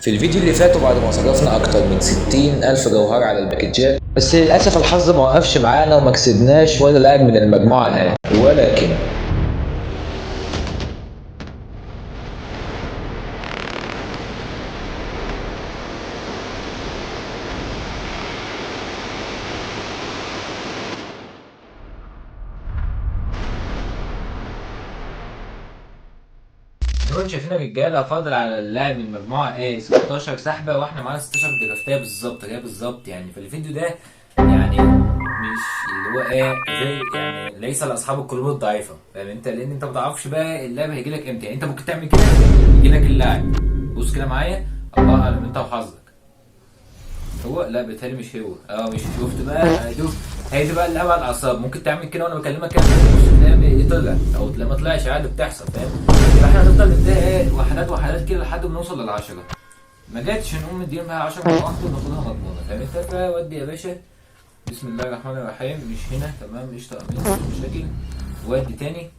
في الفيديو اللي فات وبعد ما صرفنا أكتر من 60,000 جوهرة على الباكجات، بس للأسف الحظ ما وقفش معانا وما كسبناش ولا لاعب من المجموعة الآن. ولكن دول شايفين رجاله فاضل على اللاعب من المجموعه ايه 16 سحبه واحنا معانا 16 درافتيه بالظبط كده بالظبط. يعني في الفيديو ده يعني مش اللي هو ايه زي يعني ليس لاصحاب القلوب الضعيفه، فاهم انت؟ لان انت ما تعرفش بقى اللاعب هيجي لك امتى. يعني انت ممكن تعمل كده يجي لك اللاعب، بص كده معايا، الله اعلم انت وحظك. هو لا بالتالي مش هو، مش شفت بقى شوف. هي دي بقى اللي على الاعصاب، ممكن تعمل كده وانا بكلمك كده بص تلاقي طلع او تلاقي ما طلعش عادي بتحصل، فاهم؟ فاحنا هنفضل نديها ايه وحدات وحدات كده لحد ما نوصل للعشرة. ما جاتش نقوم مديهم بقى 10 مره واحده وناخدها مضمونه، فاهم انت؟ فودي يا باشا بسم الله الرحمن الرحيم. مش هنا تمام قشطه، امين مشاكل. ودي تاني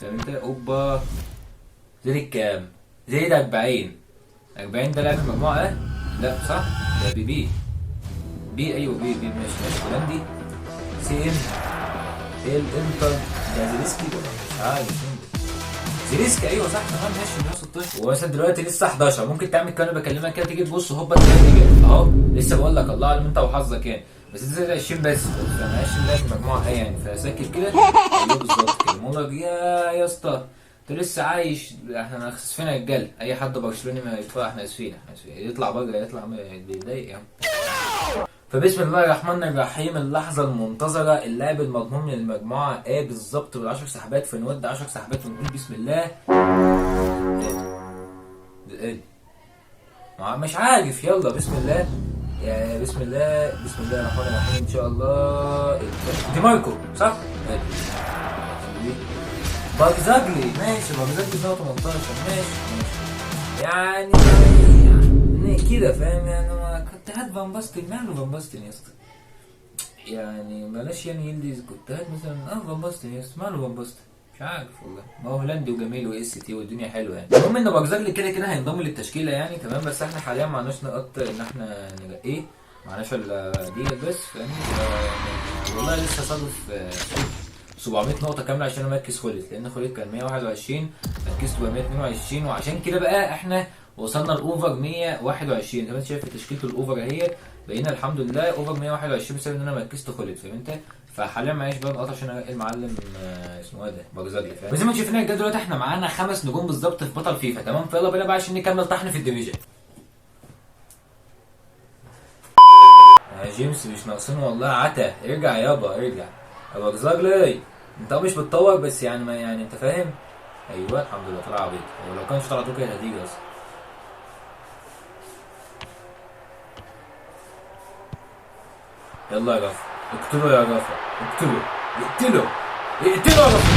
فاهم انت؟ اوبا زي الكام؟ زي 40 40 ده لاعب المجموعه لا صح؟ ده بي ايوه بي ماشي هولندي سي ام الانتر. ده زيليسكي ولا مش عارف مين ده؟ زيليسكي ايوه صح تمام ماشي 116. ومثلا دلوقتي لسه 11 ممكن تعمل كده بكلمك كده تيجي تبص هوبا تلاقي دي اهو. لسه بقول لك الله اعلم انت وحظك يعني. بس دي زي 20 بس فما عادش نلاقي في المجموعه ايه يعني. فسكت كده ايوه بالظبط كده. مولر يا اسطى انت لسه عايش. احنا خسفين رجاله. اي حد برشلوني ما يدفع احنا اسفين يطلع بره يطلع بيضايق يعني. فبسم الله الرحمن الرحيم. اللحظة المنتظرة، اللاعب المضمون من المجموعة ايه بالظبط بال10 سحبات. فنود 10 سحبات ونقول بسم الله. ايه مش عارف. يلا بسم الله يا بسم الله بسم الله الرحمن الرحيم ان شاء الله. دي ماركو صح؟ بارزاجلي ماشي. بارزاجلي 118 ماشي يعني كده فاهم يعني. ما كنت هات فان باستن. ماله فان باستن يا اسطى؟ يعني بلاش يعني يلدز. كنت هات مثلا فان باستن يا اسطى. ماله فان باستن؟ مش عارف والله. ما هو هولندي وجميل واس تي والدنيا حلوه يعني. المهم ان بارزاجلي كده كده هينضم للتشكيله يعني تمام. بس احنا حاليا معناش نقط ان احنا ايه معناش الا دي بس فاهم. والله لسه صادف 700 نقطة كاملة عشان امركز خلت. لان خلت كان 121 ركزت بقى 122. وعشان كده بقى احنا وصلنا الاوفر 121. زي ما انت شايف في تشكيلة الاوفر اهي بقينا الحمد لله اوفر 121 بسبب ان انا مركزت خلت، فاهم انت؟ فحاليا معيش بقى نقط عشان المعلم اسمه ايه ده بارزاجلي، فاهم؟ وزي ما انت شايفين كده دلوقتي احنا معانا 5 نجوم بالظبط في بطل فيفا تمام. فيلا بينا بقى عشان نكمل طحن في الديفيجن. يا جيمس مش ناقصين والله عتا. ارجع يابا ارجع يا بارزاجلي. انت مش بتطور بس يعني ما يعني انت فاهم. ايوه الحمد لله طلع عبيط. ولو كانش طلع كده هتيجي اصلا. يلا يا غفر اقتله يا غفر اقتله اقتله اقتله يا غفر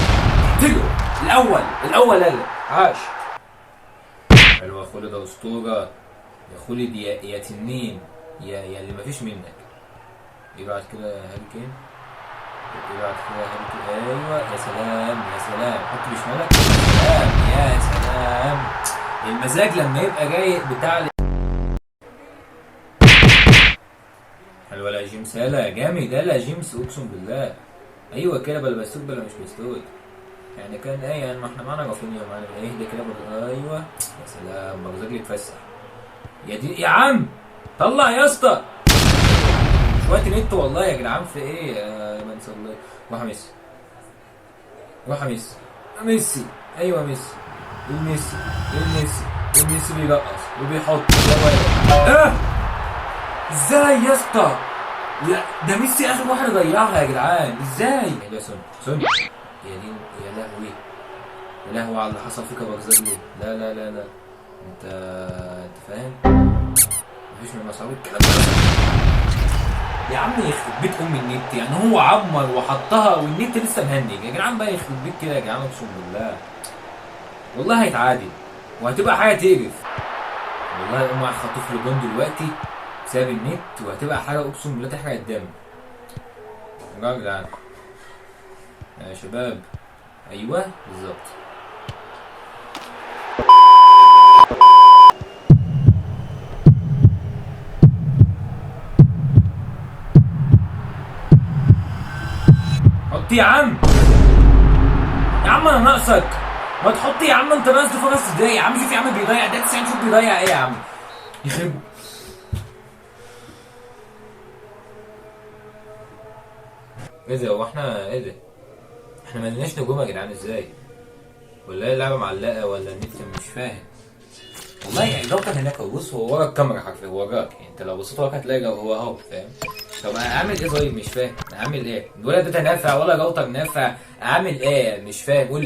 اقتله. الاول يلا عاش. حلوه يا خالد ده اسطوره يا خالد يا تنين يا اللي مفيش منك. يبعت كده هاري كين. يبعت كده هاري كين. ايوه يا سلام يا سلام. حط بشمالك يا سلام يا سلام. المزاج لما يبقى جاي بتاع حلوه لا جيمس. يلا جامد يلا جيمس اقسم بالله. ايوه كده بلا بسوق بلا مش بسوق يعني. كان ايه يعني ما احنا معانا رافينيا ومعانا ايه ده كده ايوه يا سلام. برزاجلي اتفسح يا دي يا عم. طلع يا اسطى شويه نت والله يا جدعان. في ايه يا منسى الله. روح ميسي روح ميسي ميسي ايوه ميسي. الميسي بيرقص وبيحط يا ولد. ازاي يا اسطى؟ ده ميسي اخر واحد ضيعها يا جدعان. ازاي يا سون يا دين يا لهوي يا لهوي على اللي حصل فيك يا بارزاجلي. لا انت فاهم. مفيش من مصاري الكلام ده يا عم. يخرب بيت ام النت يعني. هو عمر وحطها والنت لسه مهنج يا جدعان بقى. يخرب بيت كده يا جدعان اقسم بالله. والله هيتعادل وهتبقى حاجه تقرف. والله يقوم واحد خطوف له جون دلوقتي بسبب النت وهتبقى حاجه اقسم بالله تحرق الدم. يا جدعان يا شباب ايوه بالظبط. حطيه يا عم. يا عم انا ناقصك، ما تحط يا عم، انت ناقص فرص ازاي يا عم؟ شوف يا عم بيضيع ده 90، شوف بيضيع ايه يا عم يخرب. ايه ده؟ هو احنا ايه ده؟ احنا مالناش نجوم يا جدعان ازاي؟ ولا هي اللعبه معلقه ولا النت؟ مش فاهم والله. يعني جوكر هناك اهو، بص هو ورا الكاميرا حرفيا، هو وراك يعني، انت لو بصيت وراك هتلاقي هو اهو، فاهم؟ طب اعمل ايه طيب؟ مش فاهم اعمل ايه؟ الولد ده نافع ولا جوكر نافع؟ اعمل ايه؟ مش فاهم. قول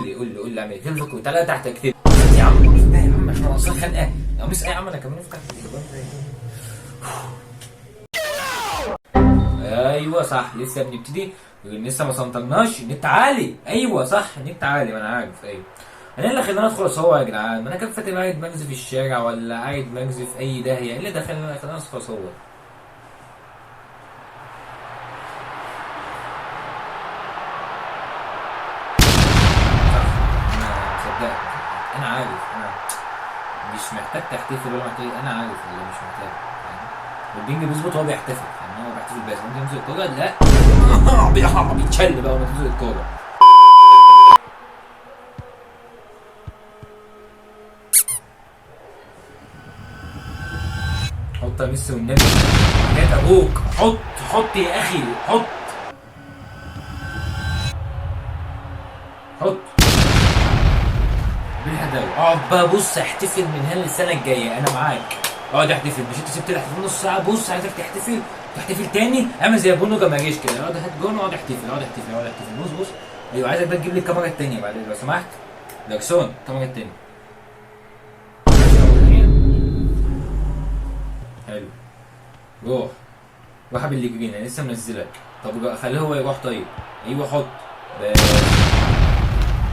لي اعمل ايه؟ تمسك تعالى تحت اكتب يا عم. ده يا عم احنا ناقصين خنقه يا مس. ايه يا عم انا كمان افتح ايوه صح، لسه بنبتدي، لسه ما سنطرناش. النت عالي، ايوه صح النت عالي، ما انا عارف. ايوه انا اللي خلاني ادخل اصور يا جدعان؟ ما انا كان فاتن قاعد مجزي في الشارع ولا قاعد مجزي في اي داهيه، ايه اللي خلاني ادخل اصور؟ انا مصدقك، انا عارف، انا مش محتاج تحتفل ولا محتاج، انا عارف اللي مش محتاج، فاهم؟ والبينج بيظبط وهو بيحتفل، فاهم؟ هو بيحتفل بس ممكن يمسك الكوره لا بيتشل بقى وما تمسك الكوره. حط يا ميسي والنبي، حياة ابوك حط، حط يا اخي حط، حط بالهداوه. اقعد بقى بص احتفل من هنا للسنه الجايه، انا معاك. اقعد احتفل، مش انت سبت الاحتفال نص ساعه؟ بص عايزك تحتفل، تحتفل تاني، اعمل زي بونو جماهير كده، اقعد هات جون واقعد احتفل، اقعد احتفل، اقعد احتفل. بص ايوه عايزك بقى تجيب لي الكاميرا التانيه بعدين لو سمحت، جاكسون الكاميرا التانيه. حلو، روح روح باللي جرينا لسه منزلك. طب خليه هو يروح طيب. ايوه حط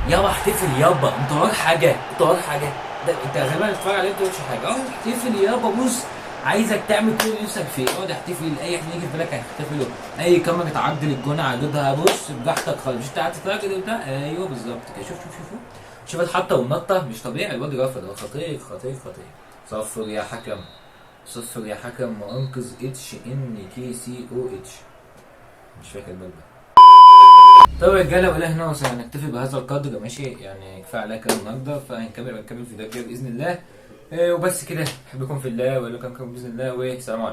يابا احتفل يابا، انت وراك حاجه؟ انت وراك حاجه؟ ده انت غالبا بتتفرج عليه ما بتقولش حاجه. اقعد احتفل يابا، بص عايزك تعمل كل اللي نفسك فيه، اقعد احتفل. اي حد يجي في بالك هتحتفله، اي كاميرا تعدل الجون عددها، بص براحتك خالص. مش انت قاعد تتفرج كده وبتاع؟ ايوه بالظبط كده. شوف الحطه والنطه مش طبيعي. الواد رافض، هو خطير خطير خطير. صفر يا حكم، صفر يا حكم، وانقذ اتش ان كي سي او اتش، مش فاكر البلد. طيب يا رجاله والى هنا وسنكتفي بهذا القدر، ماشي يعني كفايه عليك كده النهارده، فهنكمل في ده كده باذن الله. وبس كده، احبكم في الله والى كم باذن الله، والسلام عليكم.